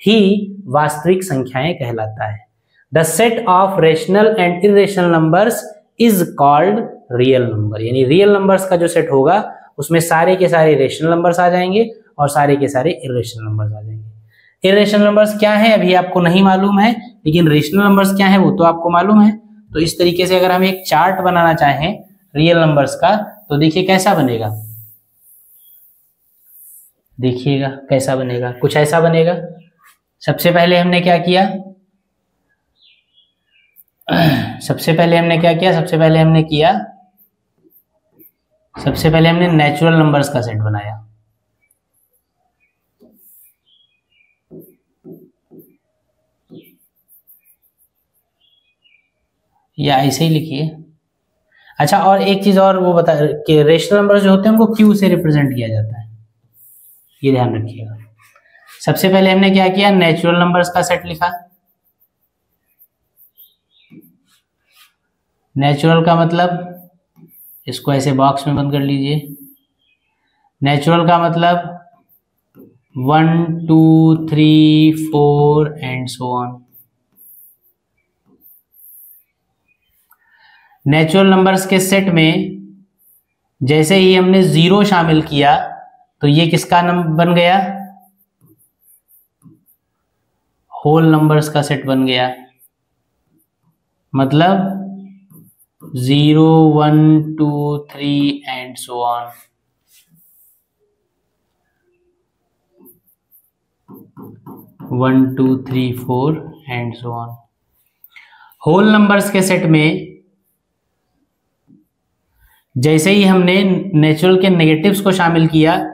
ही वास्तविक संख्याएं कहलाता है। The set of rational and irrational numbers is called real number, यानी रियल नंबर्स का जो सेट होगा उसमें सारे के सारे रेशनल नंबर्स आ जाएंगे और सारे के सारे इर्रेशनल नंबर्स आ जाएंगे। इर्रेशनल नंबर्स क्या है अभी आपको नहीं मालूम है, लेकिन रेशनल नंबर्स क्या है वो तो आपको मालूम है। तो इस तरीके से अगर हम एक चार्ट बनाना चाहें रियल नंबर्स का, तो देखिए कैसा बनेगा, देखिएगा कैसा बनेगा, कुछ ऐसा बनेगा। सबसे पहले हमने क्या किया, सबसे पहले हमने नेचुरल नंबर्स का सेट बनाया, या ऐसे ही लिखिए। अच्छा, और एक चीज और वो बता कि रेशनल नंबर्स जो होते हैं उनको क्यू से रिप्रेजेंट किया जाता है, ये ध्यान रखिएगा। सबसे पहले हमने क्या किया, नेचुरल नंबर्स का सेट लिखा। नेचुरल का मतलब, इसको ऐसे बॉक्स में बंद कर लीजिए। नेचुरल का मतलब 1 2 3 4 and so on. Natural numbers के सेट में जैसे ही हमने 0 शामिल किया तो ये किसका नंबर बन गया, होल नंबर्स का सेट बन गया। मतलब 0 1 2 3 and so on. One two three four and so on. Whole numbers के सेट में जैसे ही हमने नेचुरल के नेगेटिव्स को शामिल किया,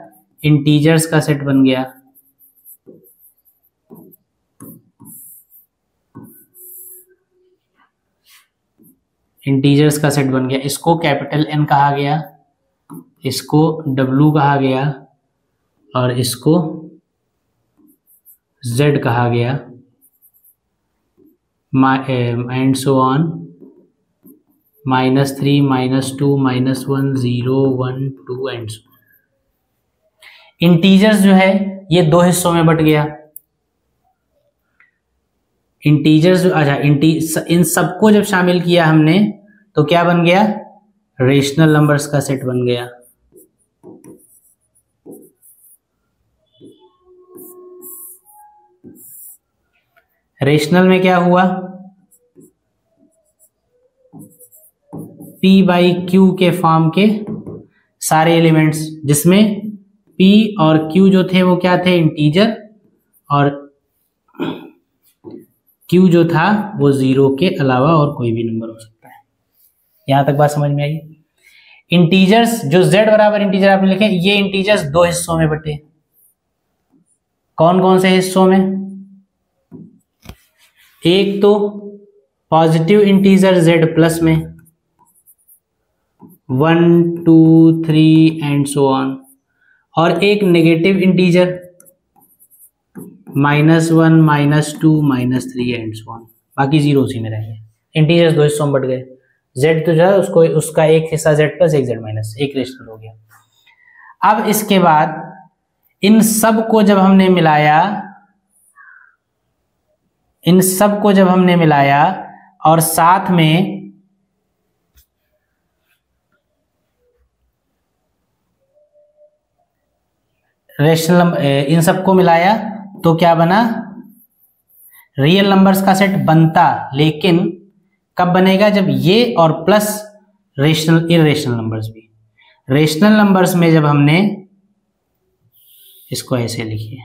इंटीजर्स का सेट बन गया। इंटीजर्स का सेट बन गया। इसको कैपिटल N कहा गया, इसको W कहा गया और इसको Z कहा गया, and so on. -3 -2 -1 0 1 2 and so. Integers जो है ये दो हिस्सों में बट गया। इंटीजर्स, अच्छा, इन सबको जब शामिल किया हमने तो क्या बन गया, रेशनल नंबर्स का सेट बन गया। रेशनल में क्या हुआ, P/Q के फॉर्म के सारे एलिमेंट्स, जिसमें P और Q जो थे वो क्या थे, इंटीजर, और Q जो था वो 0 के अलावा और कोई भी नंबर हो सकता है। यहां तक बात समझ में आई। इंटीजर्स जो Z बराबर इंटीजर आपने लिखे, ये इंटीजर्स दो हिस्सों में बटे। कौन कौन से हिस्सों में, एक तो पॉजिटिव इंटीजर Z प्लस में 1 2 3 एंड सो ऑन, और एक negative integer -1 -2 -3 and so on. बाकी 0 उसी में रहेंगे। इंटीजर्स दो हिस्सों में बट गए। Z तो जो है उसको, उसका एक हिस्सा Z प्लस एक Z माइनस, एक रेशनल हो गया। अब इसके बाद इन सब को जब हमने मिलाया, और साथ में रेशनल इन सबको मिलाया तो क्या बना, रियल नंबर्स का सेट बनता, लेकिन कब बनेगा? जब ये और प्लस रेशनल इरेशनल नंबर्स भी। रेशनल नंबर्स में जब हमने इसको ऐसे लिखिए,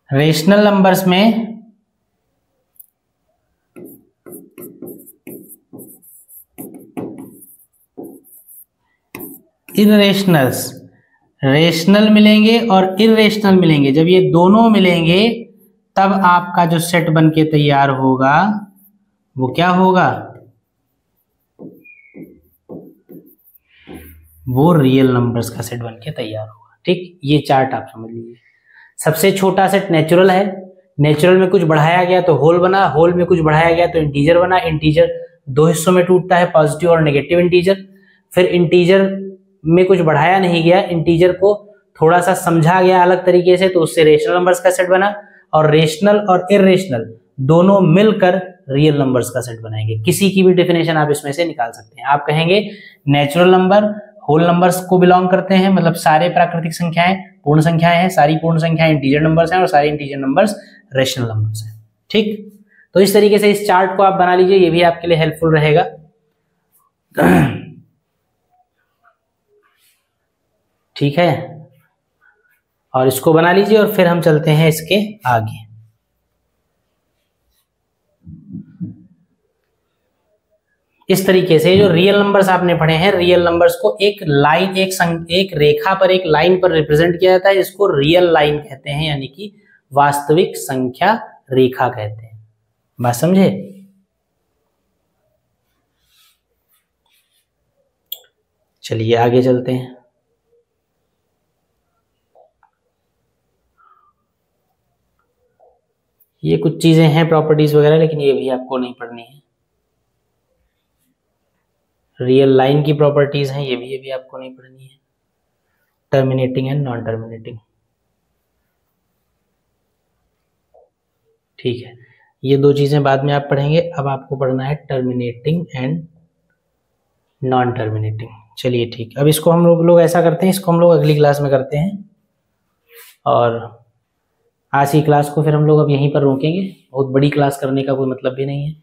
रेशनल नंबर्स में इरेशनल्स, रेशनल मिलेंगे और इरेशनल मिलेंगे। जब ये दोनों मिलेंगे तब आपका जो सेट बन के तैयार होगा वो क्या होगा? वो रियल नंबर्स का सेट बन के तैयार होगा। ठीक, ये चार्ट आप समझ लीजिए। सबसे छोटा सेट नेचुरल है, नेचुरल में कुछ बढ़ाया गया तो होल बना, होल में कुछ बढ़ाया गया तो इंटीजर बना। इंटीजर दो हिस्सों में टूटता है, पॉजिटिव और नेगेटिव इंटीजर। फिर इंटीजर में कुछ बढ़ाया नहीं गया, इंटीजर को थोड़ा सा समझा गया अलग तरीके से, तो उससे रेशनल नंबर्स का सेट बना। और रेशनल और इरेशनल दोनों मिलकर रियल नंबर्स का सेट बनाएंगे। किसी की भी डेफिनेशन आप इसमें से निकाल सकते हैं। आप कहेंगे नेचुरल नंबर होल नंबर्स को बिलोंग करते हैं, मतलब सारे प्राकृतिक संख्याएं पूर्ण संख्याएं हैं, सारी पूर्ण संख्याएं इंटीजर नंबर्स हैं और सारे इंटीजर नंबर्स रेशनल नंबर्स हैं। ठीक, तो इस तरीके से इस चार्ट को आप बना लीजिए, ये भी आपके लिए हेल्पफुल रहेगा। ठीक है, और इसको बना लीजिए और फिर हम चलते हैं इसके आगे। इस तरीके से जो रियल नंबर्स आपने पढ़े हैं, रियल नंबर्स को एक लाइन, एक रेखा पर, एक लाइन पर रिप्रेजेंट किया जाता है, जिसको रियल लाइन कहते हैं, यानी कि वास्तविक संख्या रेखा कहते हैं। बात समझे? चलिए आगे चलते हैं। ये कुछ चीजें हैं प्रॉपर्टीज वगैरह, लेकिन ये भी आपको नहीं पढ़नी है। रियल लाइन की प्रॉपर्टीज हैं, ये भी आपको नहीं पढ़नी है। टर्मिनेटिंग एंड नॉन टर्मिनेटिंग, ठीक है, ये दो चीजें बाद में आप पढ़ेंगे। अब आपको पढ़ना है टर्मिनेटिंग एंड नॉन टर्मिनेटिंग। चलिए ठीक, अब इसको हम लोग ऐसा करते हैं, इसको हम लोग अगली क्लास में करते हैं, और आज की क्लास को फिर हम लोग अब यहीं पर रोकेंगे। बहुत बड़ी क्लास करने का कोई मतलब भी नहीं है।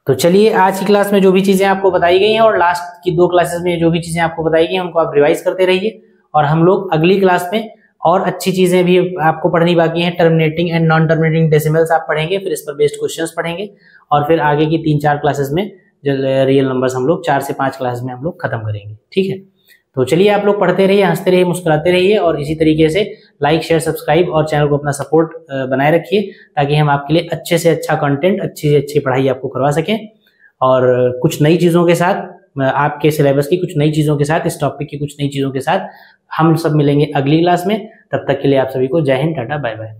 तो चलिए, आज की क्लास में जो भी चीजें आपको बताई गई हैं और लास्ट की दो क्लासेस में जो भी चीजें आपको बताई गई हैं उनको आप रिवाइज करते रहिए, और हम लोग अगली क्लास में और अच्छी चीजें भी आपको पढ़नी बाकी हैं। Terminating and non terminating decimals आप पढ़ेंगे, फिर इस पर बेस्ड क्वेश्चंस पढ़ेंगे, और फिर आगे की 3-4 क्लासेस में जो रियल नंबर्स हम लोग 4 से 5 क्लास में हम लोग खत्म करेंगे। ठीक है, तो चलिए आप लोग पढ़ते रहिए, हंसते रहिए, मुस्कुराते रहिए, और इसी तरीके से लाइक, शेयर, सब्सक्राइब और चैनल को अपना सपोर्ट बनाए रखिए, ताकि हम आपके लिए अच्छे से अच्छा कंटेंट, अच्छी से अच्छी पढ़ाई आपको करवा सकें, और कुछ नई चीज़ों के साथ, आपके सिलेबस की कुछ नई चीज़ों के साथ, इस टॉपिक की कुछ नई चीज़ों के साथ हम सब मिलेंगे अगली क्लास में। तब तक के लिए आप सभी को जय हिंद, टाटा, बाय बाय।